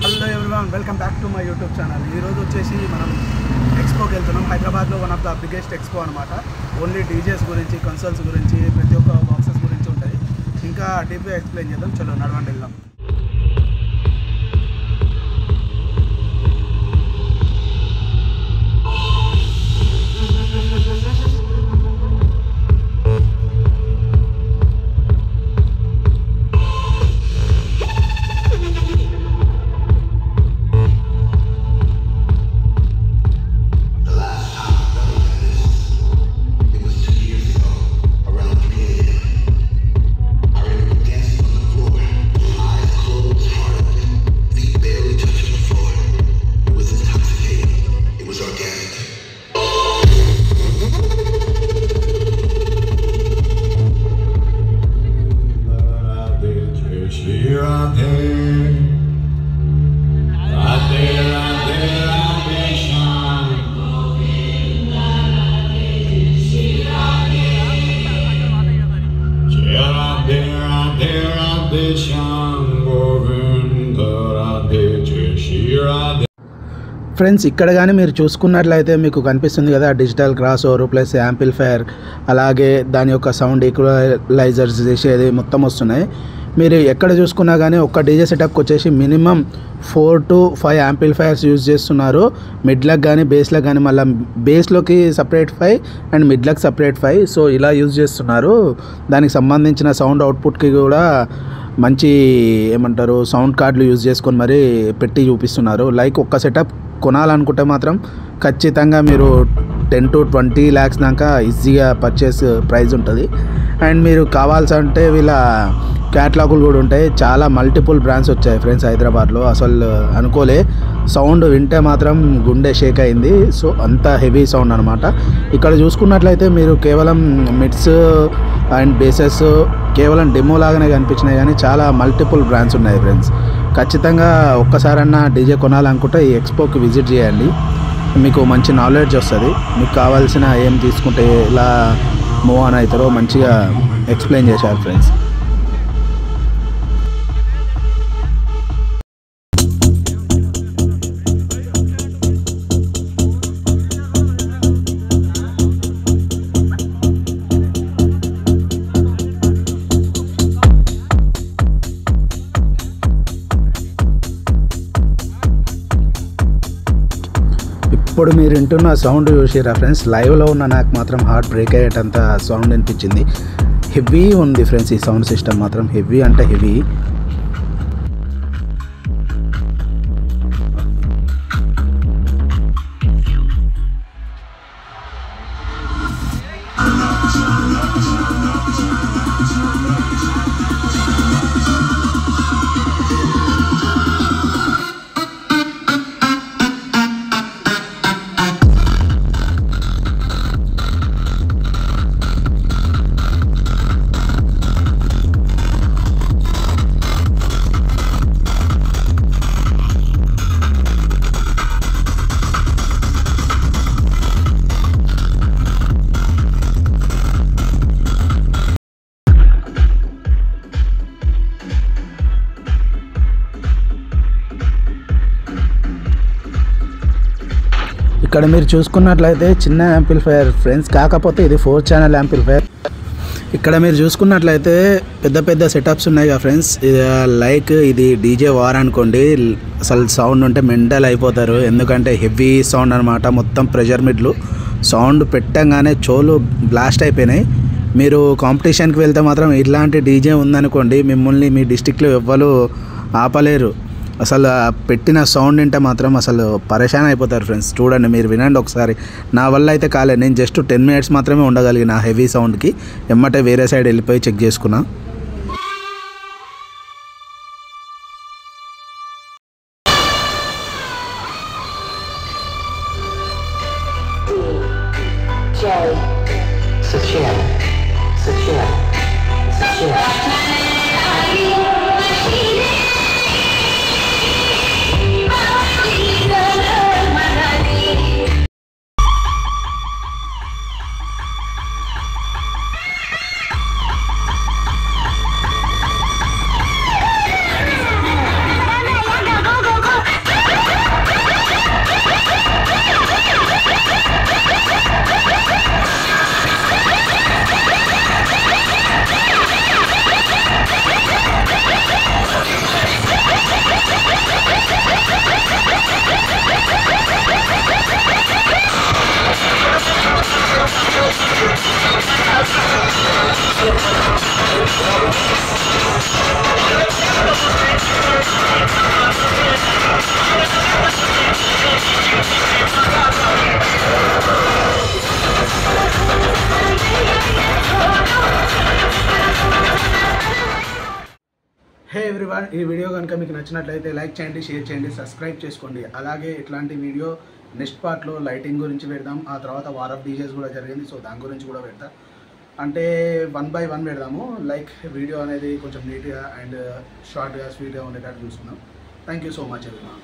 Hello everyone, welcome back to my YouTube channel. ఈరోజు వచ్చేసి మనం ఎక్స్పోకి వెళ్తున్నాం. హైదరాబాద్లో one of the biggest expo అనమాట. ఓన్లీ డీజేస్ గురించి, కన్సోల్స్ గురించి, ప్రతి ఒక్క బాక్సెస్ గురించి ఉంటాయి. ఇంకా డీప్గా ఎక్స్ప్లెయిన్ చేద్దాం. చలో నడవండి, వెళ్దాం. ఫ్రెండ్స్, ఇక్కడ కానీ మీరు చూసుకున్నట్లయితే మీకు కనిపిస్తుంది కదా digital cross over plus amplifier, అలాగే దాని యొక్క సౌండ్ ఈక్వలైజర్స్ చేసేది మొత్తం వస్తున్నాయి. మీరు ఎక్కడ చూసుకున్నా కానీ ఒక్క డీజే సెటప్కి వచ్చేసి మినిమం 4 to 5 యాంప్లిఫైయర్స్ యూజ్ చేస్తున్నారు. మిడ్లకు కానీ బేస్లకు కానీ, మళ్ళీ బేస్లోకి సపరేట్ 5 అండ్ మిడ్లకు సపరేట్ 5. సో ఇలా యూజ్ చేస్తున్నారు. దానికి సంబంధించిన సౌండ్ అవుట్పుట్కి కూడా మంచి ఏమంటారు సౌండ్ కార్డులు యూజ్ చేసుకొని మరీ పెట్టి చూపిస్తున్నారు. లైక్ ఒక్క సెటప్ కొనాలనుకుంటే మాత్రం ఖచ్చితంగా మీరు 10 to 20 lakhs దాకా ఈజీగా పర్చేస్ ప్రైస్ ఉంటుంది. అండ్ మీరు కావాల్సంటే వీళ్ళ క్యాటలాగులు కూడా ఉంటాయి. చాలా మల్టిపుల్ బ్రాండ్స్ వచ్చాయి ఫ్రెండ్స్ హైదరాబాద్లో. అసలు అనుకోలే, సౌండ్ వింటే మాత్రం గుండె షేక్ అయింది. సో అంత హెవీ సౌండ్ అనమాట. ఇక్కడ చూసుకున్నట్లయితే మీరు కేవలం మిడ్స్ అండ్ బేసెస్ కేవలం డెమో లాగానే కనిపించినాయి, కానీ చాలా మల్టిపుల్ బ్రాండ్స్ ఉన్నాయి ఫ్రెండ్స్. ఖచ్చితంగా ఒక్కసారన్నా డీజే కొనాలనుకుంటే ఈ ఎక్స్పోకి విజిట్ చేయండి. మీకు మంచి నాలెడ్జ్ వస్తుంది. మీకు కావాల్సిన ఏం తీసుకుంటే ఎలా మూవ్ ఆన్ అవుతారో మంచిగా ఎక్స్ప్లెయిన్ చేశారు ఫ్రెండ్స్. ఇప్పుడు మీరు వింటున్న సౌండ్ చూసిరా ఫ్రెండ్స్, లైవ్లో ఉన్న నాకు మాత్రం హార్ట్ బ్రేక్ అయ్యేటంత సౌండ్ అనిపించింది. హెవీ ఉంది ఫ్రెండ్స్, ఈ సౌండ్ సిస్టమ్ మాత్రం హెవీ అంటే హెవీ. ఇక్కడ మీరు చూసుకున్నట్లయితే చిన్న యాంప్లిఫైయర్ ఫ్రెండ్స్, కాకపోతే ఇది 4 channel యాంప్లిఫైయర్. ఇక్కడ మీరు చూసుకున్నట్లయితే పెద్ద పెద్ద సెటప్స్ ఉన్నాయి కదా ఫ్రెండ్స్. లైక్ ఇది డీజే వార్ అనుకోండి, అసలు సౌండ్ ఉంటే మెంటల్ అయిపోతారు. ఎందుకంటే హెవీ సౌండ్ అనమాట. మొత్తం ప్రెషర్ మిడ్లు, సౌండ్ పెట్టంగానే చోలు బ్లాస్ట్ అయిపోయినాయి. మీరు కాంపిటీషన్కి వెళ్తే మాత్రం ఇట్లాంటి డీజే ఉందనుకోండి, మిమ్మల్ని మీ డిస్టిక్లో ఎవ్వరు ఆపలేరు. అసలు పెట్టిన సౌండ్ వింటే మాత్రం అసలు పరేషాన్ అయిపోతారు ఫ్రెండ్స్. చూడండి, మీరు వినండి ఒకసారి. నా వల్ల అయితే కాలేదు. నేను జస్ట్ 10 minutes మాత్రమే ఉండగలిగిన హెవీ సౌండ్కి. ఎమ్మటే వేరే సైడ్ వెళ్ళిపోయి చెక్ చేసుకున్నా. హే ఎవ్రీవన్, ఈ వీడియో కనుక మీకు నచ్చినట్లయితే లైక్ చేయండి, షేర్ చేయండి, సబ్స్క్రైబ్ చేసుకోండి. అలాగే ఇట్లాంటి వీడియో నెక్స్ట్ పార్ట్లో లైటింగ్ గురించి పెడదాం. ఆ తర్వాత వార్ ఆఫ్ డీజేస్ కూడా జరిగింది, సో దాని గురించి కూడా పెడతా. అంటే 1 by 1 పెడదాము. లైక్ వీడియో అనేది కొంచెం నీట్గా అండ్ షార్ట్గా స్వీట్గా ఉండేటట్టు చూసుకుందాం. Thank you so much everyone.